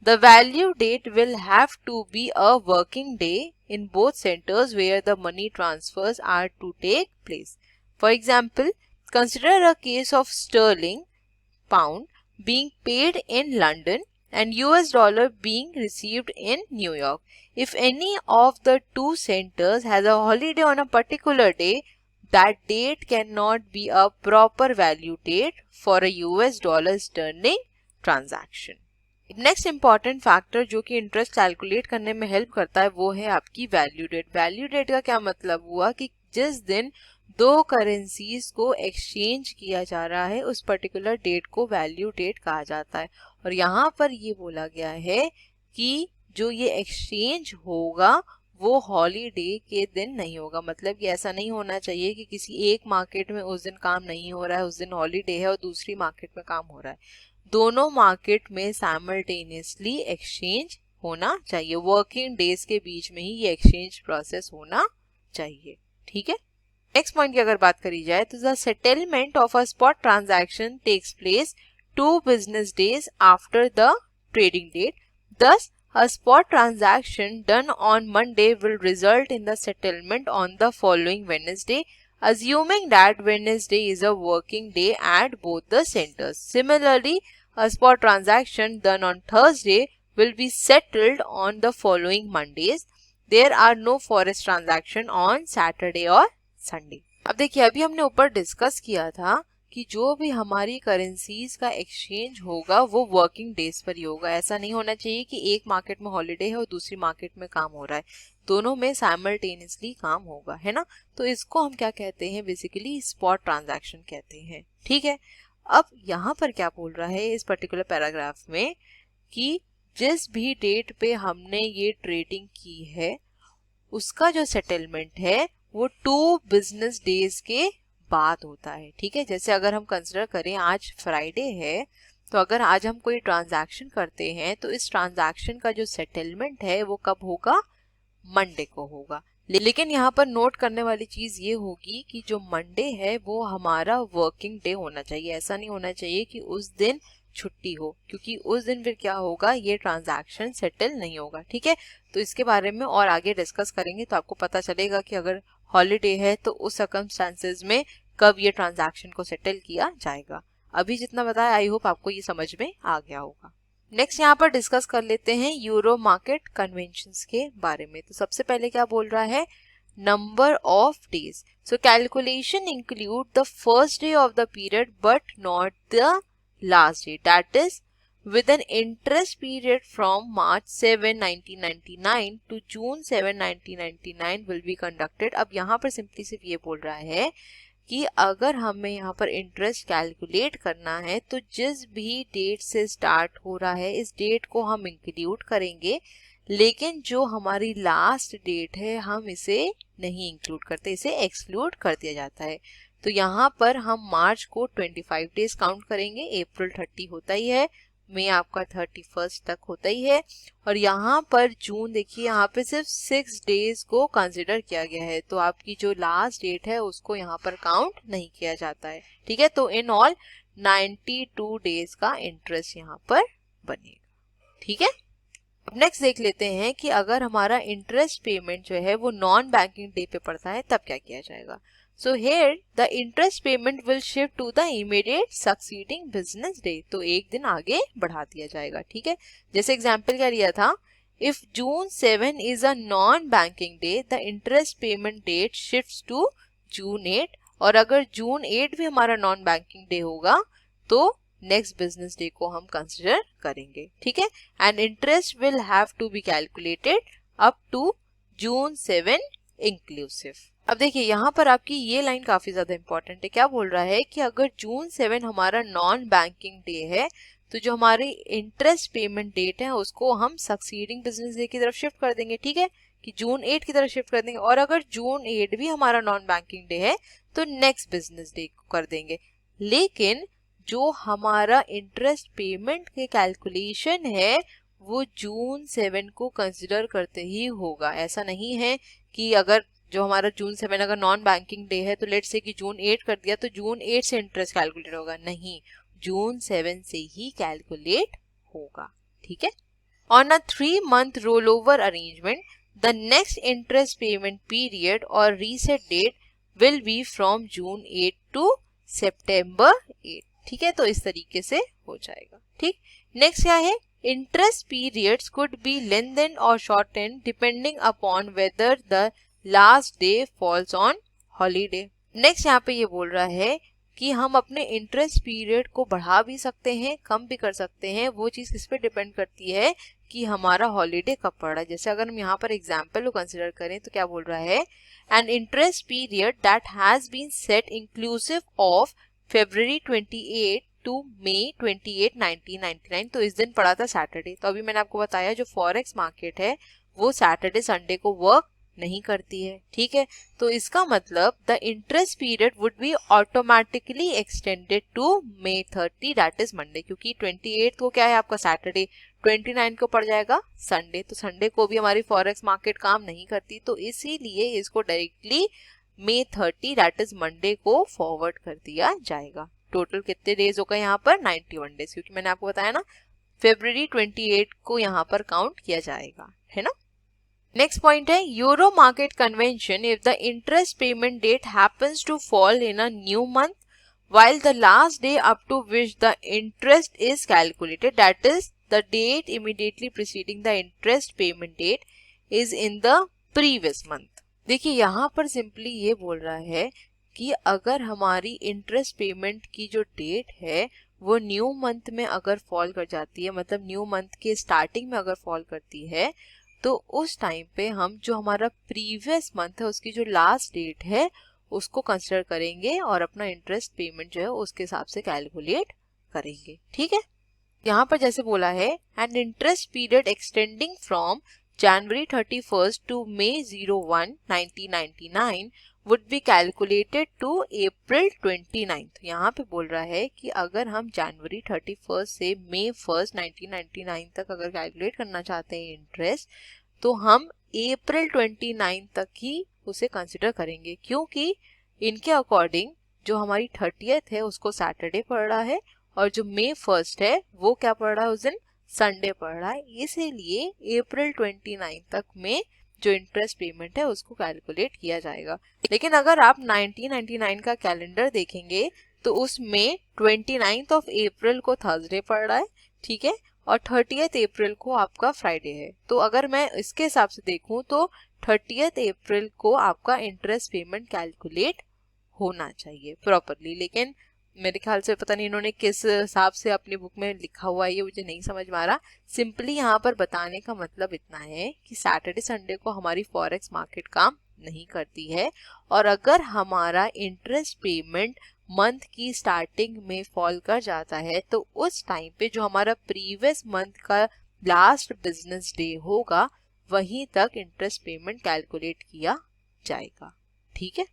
The value date will have to be a working day in both centers where the money transfers are to take place. For example, consider a case of sterling pound being paid in London and US dollar being received in New York. If any of the two centers has a holiday on a particular day, that date cannot be a proper value date for a US dollar sterling transaction. Next important factor जो कि interest calculate करने में help करता है वो है आपकी value date. Value date का क्या मतलब हुआ कि जिस दिन दो करेंसीज को एक्सचेंज किया जा रहा है उस पर्टिकुलर डेट को वैल्यू डेट कहा जाता है। और यहाँ पर ये बोला गया है कि जो ये एक्सचेंज होगा वो हॉलीडे के दिन नहीं होगा। मतलब कि ऐसा नहीं होना चाहिए कि किसी एक मार्केट में उस दिन काम नहीं हो रहा है, उस दिन हॉलीडे है, और दूसरी मार्केट में काम हो रहा है। दोनों मार्केट में साइमल्टेनियसली एक्सचेंज होना चाहिए, वर्किंग डेज के बीच में ही ये एक्सचेंज प्रोसेस होना चाहिए। ठीक है, नेक्स्ट पॉइंट की अगर बात करी जाए तो the settlement of a spot transaction takes place 2 business days after the trading date. Thus, a spot transaction done on Monday will result in the settlement on the following Wednesday, assuming that Wednesday is a working day at both the centers. Similarly, a spot transaction done on Thursday will be settled on the following Mondays. There are no forex transaction on Saturday or Sunday. अब देखिए, अभी हमने ऊपर discuss किया था कि जो भी हमारी करेंसीज का एक्सचेंज होगा वो वर्किंग डेज पर ही होगा। ऐसा नहीं होना चाहिए कि एक मार्केट में हॉलीडे है और दूसरी मार्केट में काम हो रहा है, दोनों में साइमल्टेनियसली काम होगा, है ना। तो इसको हम क्या कहते हैं, बेसिकली स्पॉट ट्रांजैक्शन कहते हैं। ठीक है, अब यहाँ पर क्या बोल रहा है इस पर्टिकुलर पैराग्राफ में कि जिस भी डेट पे हमने ये ट्रेडिंग की है उसका जो सेटलमेंट है वो 2 business days के बाद होता है। ठीक है, जैसे अगर हम कंसिडर करें आज फ्राइडे है तो अगर आज हम कोई ट्रांजैक्शन करते हैं तो इस ट्रांजैक्शन का जो सेटलमेंट है वो कब होगा, मंडे को होगा। लेकिन यहाँ पर नोट करने वाली चीज ये होगी कि जो मंडे है वो हमारा वर्किंग डे होना चाहिए। ऐसा नहीं होना चाहिए कि उस दिन छुट्टी हो, क्योंकि उस दिन फिर क्या होगा, ये ट्रांजैक्शन सेटल नहीं होगा। ठीक है, तो इसके बारे में और आगे डिस्कस करेंगे तो आपको पता चलेगा कि अगर हॉलीडे है तो उस सर्कमस्टांसेस में कब ये ट्रांजैक्शन को सेटल किया जाएगा। अभी जितना बताया आई होप आपको ये समझ में आ गया होगा। नेक्स्ट यहाँ पर डिस्कस कर लेते हैं यूरो मार्केट कन्वेंशंस के बारे में। तो सबसे पहले क्या बोल रहा है, number of days. So calculation include the first day of the period but not the last day, that is with an interest period from March 7, 1999 to June 7, 1999 will be conducted. अब यहाँ पर सिंपली सिर्फ ये बोल रहा है कि अगर हमें यहाँ पर इंटरेस्ट कैलकुलेट करना है तो जिस भी डेट से स्टार्ट हो रहा है इस डेट को हम इंक्लूड करेंगे, लेकिन जो हमारी लास्ट डेट है हम इसे नहीं इंक्लूड करते, इसे एक्सक्लूड कर दिया जाता है। तो यहाँ पर हम मार्च को 25 डेज काउंट करेंगे, अप्रैल 30 होता ही है, मई आपका 31 तक होता ही है, और यहाँ पर जून देखिए यहाँ पे सिर्फ 6 डेज को कंसिडर किया गया है, तो आपकी जो लास्ट डेट है उसको यहाँ पर काउंट नहीं किया जाता है। ठीक है, तो इन ऑल 92 डेज का इंटरेस्ट यहाँ पर बनेगा। ठीक है, अब नेक्स्ट देख लेते हैं कि अगर हमारा इंटरेस्ट पेमेंट जो है वो नॉन बैंकिंग डे पे पड़ता है तब क्या किया जाएगा। So here the interest payment will shift to the immediate succeeding business day, तो एक दिन आगे बढ़ा दिया जाएगा। ठीक है, जैसे एग्जाम्पल क्या लिया था, if June 7 is a non-banking day, the interest payment date shifts to June 8, और अगर June 8 भी हमारा नॉन बैंकिंग डे होगा तो नेक्स्ट बिजनेस डे को हम कंसिडर करेंगे। ठीक है, and interest will have to be calculated up to June 7 inclusive. अब देखिए यहाँ पर आपकी ये लाइन काफी ज्यादा इंपॉर्टेंट है। क्या बोल रहा है कि अगर June 7 हमारा नॉन बैंकिंग डे है तो जो हमारी इंटरेस्ट पेमेंट डेट है उसको हम सक्सीडिंग बिजनेस डे की तरफ शिफ्ट कर देंगे। ठीक है, कि June 8 की तरफ शिफ्ट कर देंगे, और अगर June 8 भी हमारा नॉन बैंकिंग डे है तो नेक्स्ट बिजनेस डे को कर देंगे। लेकिन जो हमारा इंटरेस्ट पेमेंट के कैलकुलेशन है वो June 7 को कंसिडर करते ही होगा। ऐसा नहीं है कि अगर जो हमारा June 7 अगर नॉन बैंकिंग डे है तो लेट्स से कि June 8 कर दिया तो June 8 से इंटरेस्ट कैलकुलेट होगा, नहीं, June 7 से ही कैलकुलेट होगा। ठीक है, on a 3-month roll over arrangement the next interest payment period or reset date will be from June 8 to September 8। ठीक है, तो इस तरीके से हो जाएगा। ठीक, नेक्स्ट क्या है, interest periods could be lengthened or shortened depending upon whether the last day falls on holiday. Next यहाँ पे ये बोल रहा है कि हम अपने इंटरेस्ट पीरियड को बढ़ा भी सकते हैं, कम भी कर सकते हैं, वो चीज किस पे डिपेंड करती है कि हमारा हॉलीडे कब पड़ रहा है। जैसे अगर हम यहाँ पर एग्जाम्पल को कंसिडर करें तो क्या बोल रहा है, an interest period that has been set inclusive of February 28 to May 28, 1999, तो इस दिन पड़ा था सैटरडे। तो अभी मैंने आपको बताया जो फॉरेक्स मार्केट है वो सैटरडे संडे को वर्क नहीं करती है। ठीक है, तो इसका मतलब the interest period would be automatically extended to May 30 that is Monday, क्योंकि 28 को क्या है आपका सैटरडे, 29 को पड़ जाएगा संडे, तो संडे को भी हमारी फॉरेक्स मार्केट काम नहीं करती, तो इसीलिए इसको directly May 30 that is Monday को फॉरवर्ड कर दिया जाएगा। टोटल कितने डेज होगा यहाँ पर, 91 डेज, क्योंकि मैंने आपको बताया ना February 28 को यहाँ पर काउंट किया जाएगा, है ना। नेक्स्ट पॉइंट है euro market convention, if the interest payment date happens to fall in a new month while the last day up to which the interest is calculated, that is the date immediately preceding the interest payment date is in the previous month। देखिए यहाँ पर simply ये बोल रहा है कि अगर हमारी इंटरेस्ट पेमेंट की जो डेट है वो न्यू मंथ में अगर फॉल कर जाती है, मतलब न्यू मंथ के स्टार्टिंग में अगर फॉल करती है, तो उस टाइम पे हम जो हमारा प्रीवियस मंथ है उसकी जो लास्ट डेट है उसको कंसिडर करेंगे और अपना इंटरेस्ट पेमेंट जो है उसके हिसाब से कैलकुलेट करेंगे। ठीक है, यहाँ पर जैसे बोला है an interest period extending from January 31 to May 01, 1999 would be calculated to April 29। यहाँ पे बोल रहा है कि अगर हम January 31 से May 1, 1999 तक अगर कैलकुलेट करना चाहते हैं इंटरेस्ट, तो हम April 29 तक ही उसे कंसिडर करेंगे, क्योंकि इनके अकॉर्डिंग जो हमारी 30th है उसको सैटरडे पड़ रहा है और जो May 1 है वो क्या पड़ रहा है उस दिन, संडे पड़ रहा है, इसीलिए April 29 तक में जो इंटरेस्ट पेमेंट है उसको कैलकुलेट किया जाएगा। लेकिन अगर आप 1999 का कैलेंडर देखेंगे तो उसमें 29th of April को थर्सडे पड़ रहा है, ठीक है, और 30th April को आपका फ्राइडे है। तो अगर मैं इसके हिसाब से देखूं तो 30th April को आपका इंटरेस्ट पेमेंट कैलकुलेट होना चाहिए प्रॉपरली, लेकिन मेरे ख्याल से पता नहीं इन्होंने किस हिसाब से अपनी बुक में लिखा हुआ है ये मुझे नहीं समझ में आ रहा। सिंपली यहाँ पर बताने का मतलब इतना है कि सैटरडे संडे को हमारी फॉरेक्स मार्केट काम नहीं करती है। और अगर हमारा इंटरेस्ट पेमेंट मंथ की स्टार्टिंग में फॉल कर जाता है तो उस टाइम पे जो हमारा प्रीवियस मंथ का लास्ट बिजनेस डे होगा वहीं तक इंटरेस्ट पेमेंट कैलकुलेट किया जाएगा। ठीक है।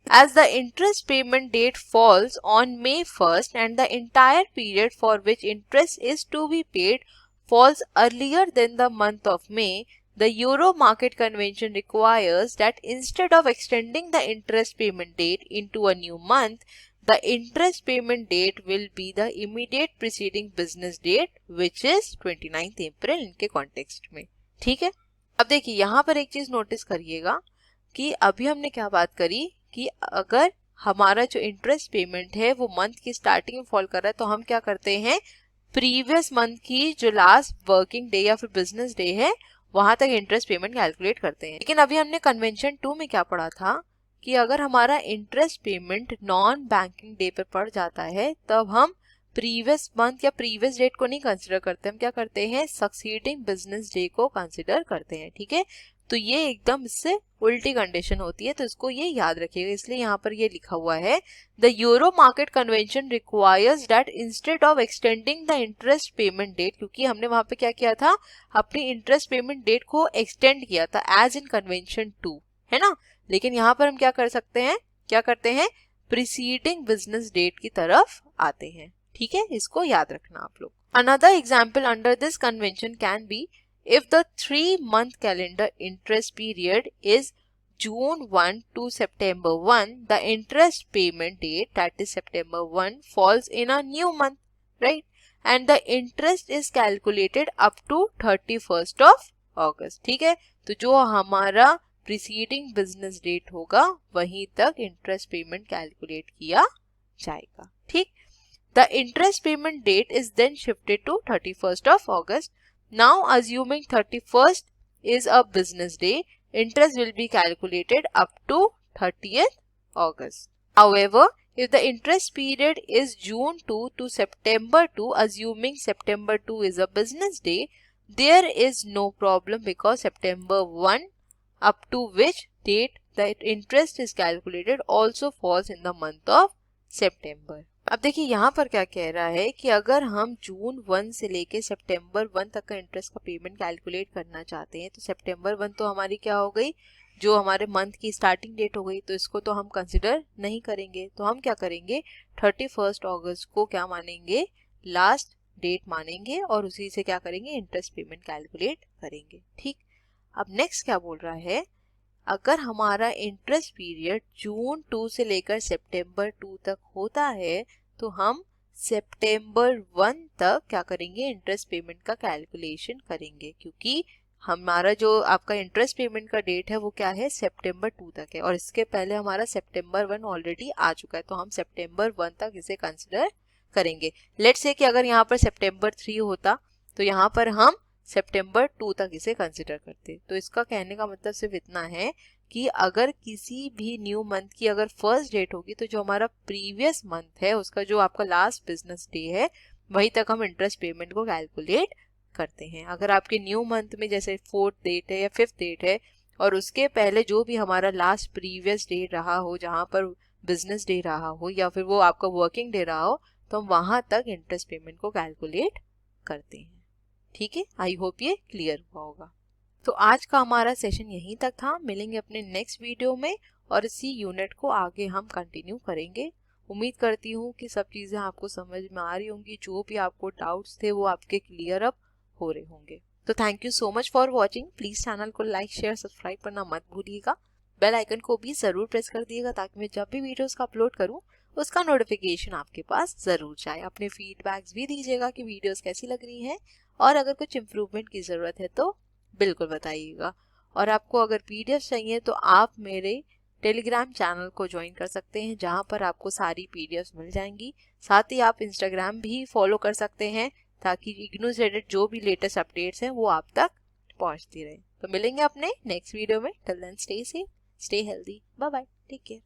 As the interest payment date falls on May 1st and the entire period for which interest is to be paid falls earlier than the month of May, the Euro Market Convention requires that instead of extending the interest payment date into a new month, the interest payment date will be the immediate preceding business date, which is 29th April इनके context में। ठीक है। अब देखिए यहाँ पर एक चीज नोटिस करिएगा कि अभी हमने क्या बात करी कि अगर हमारा जो इंटरेस्ट पेमेंट है वो मंथ की स्टार्टिंग में फॉल कर रहा है तो हम क्या करते हैं, प्रीवियस मंथ की जो लास्ट वर्किंग डे या फिर बिजनेस डे है वहां तक इंटरेस्ट पेमेंट कैलकुलेट करते हैं। लेकिन अभी हमने कन्वेंशन 2 में क्या पढ़ा था कि अगर हमारा interest payment non banking day पर पड़ जाता है तब हम प्रीवियस मंथ या प्रीवियस डेट को नहीं कंसिडर करते, हम क्या करते हैं, सक्सीडिंग बिजनेस डे को कंसिडर करते हैं। ठीक है। तो ये एकदम इससे उल्टी कंडीशन होती है, तो इसको ये याद रखिएगा, इसलिए यहाँ पर ये लिखा हुआ है the euro market convention requires that instead of extending the interest payment date, क्योंकि हमने वहां पे क्या किया था, अपनी इंटरेस्ट पेमेंट डेट को एक्सटेंड किया था एज इन कन्वेंशन 2, है ना। लेकिन यहाँ पर हम क्या कर सकते हैं, क्या करते हैं, प्रीसीडिंग बिजनेस डेट की तरफ आते हैं। ठीक है, इसको याद रखना आप लोग। Another example under this convention can be if the 3-month calendar interest period is June 1 to September 1, the interest payment date, that is September 1, falls in a new month, right? And the interest is calculated up to 31st of August. ठीक है। तो जो हमारा preceding business date होगा वहीं तक interest payment calculate किया जाएगा। ठीक। The interest payment date is then shifted to 31st of August. Now assuming 31st is a business day, interest will be calculated up to 30th August. However, if the interest period is June 2 to September 2, assuming September 2 is a business day, there is no problem because September 1 up to which date the interest is calculated also falls in the month of September. अब देखिए यहाँ पर क्या कह रहा है कि अगर हम जून 1 से लेके सितंबर 1 तक का इंटरेस्ट का पेमेंट कैलकुलेट करना चाहते हैं तो सितंबर 1 तो हमारी क्या हो गई, जो हमारे मंथ की स्टार्टिंग डेट हो गई, तो इसको तो हम कंसिडर नहीं करेंगे। तो हम क्या करेंगे, 31 अगस्त को क्या मानेंगे, लास्ट डेट मानेंगे और उसी से क्या करेंगे, इंटरेस्ट पेमेंट कैलकुलेट करेंगे। ठीक। अब नेक्स्ट क्या बोल रहा है, अगर हमारा इंटरेस्ट पीरियड जून 2 से लेकर सितंबर 2 तक होता है तो हम सितंबर 1 तक क्या करेंगे, इंटरेस्ट पेमेंट का कैलकुलेशन करेंगे, क्योंकि हमारा जो आपका इंटरेस्ट पेमेंट का डेट है वो क्या है, सितंबर 2 तक है और इसके पहले हमारा सितंबर 1 ऑलरेडी आ चुका है, तो हम सितंबर 1 तक इसे कंसिडर करेंगे। लेट्स से कि अगर यहाँ पर सितंबर 3 होता तो यहाँ पर हम सितंबर 2 तक इसे कंसिडर करते। तो इसका कहने का मतलब सिर्फ इतना है कि अगर किसी भी न्यू मंथ की अगर फर्स्ट डेट होगी तो जो हमारा प्रीवियस मंथ है उसका जो आपका लास्ट बिजनेस डे है वहीं तक हम इंटरेस्ट पेमेंट को कैलकुलेट करते हैं। अगर आपके न्यू मंथ में जैसे 4th डेट है या 5th डेट है और उसके पहले जो भी हमारा लास्ट प्रीवियस डे रहा हो जहाँ पर बिजनेस डे रहा हो या फिर वो आपका वर्किंग डे रहा हो तो हम वहां तक इंटरेस्ट पेमेंट को कैलकुलेट करते हैं। ठीक है, आई होप ये क्लियर हुआ होगा। तो आज का हमारा सेशन यहीं तक था, मिलेंगे अपने नेक्स्ट वीडियो में और इसी यूनिट को आगे हम कंटिन्यू करेंगे। उम्मीद करती हूँ कि सब चीज़ें आपको समझ में आ रही होंगी, जो भी आपको डाउट्स थे वो आपके क्लियर अप हो रहे होंगे। तो thank you so much for watching. Please channel को लाइक शेयर सब्सक्राइब करना मत भूलिएगा। बेल आइकन को भी ज़रूर प्रेस कर दिएगा ताकि मैं जब भी वीडियोस का अपलोड करूँ उसका नोटिफिकेशन आपके पास ज़रूर जाए। अपने फीडबैक्स भी दीजिएगा कि वीडियोस कैसी लग रही हैं और अगर कुछ इम्प्रूवमेंट की ज़रूरत है तो बिल्कुल बताइएगा। और आपको अगर पीडीएफ चाहिए तो आप मेरे टेलीग्राम चैनल को ज्वाइन कर सकते हैं जहां पर आपको सारी पीडीएफ मिल जाएंगी। साथ ही आप इंस्टाग्राम भी फॉलो कर सकते हैं ताकि इग्नू से रिलेटेड जो भी लेटेस्ट अपडेट्स हैं वो आप तक पहुंचती रहे। तो मिलेंगे अपने नेक्स्ट वीडियो में। Till then stay safe, stay healthy, bye bye, take care.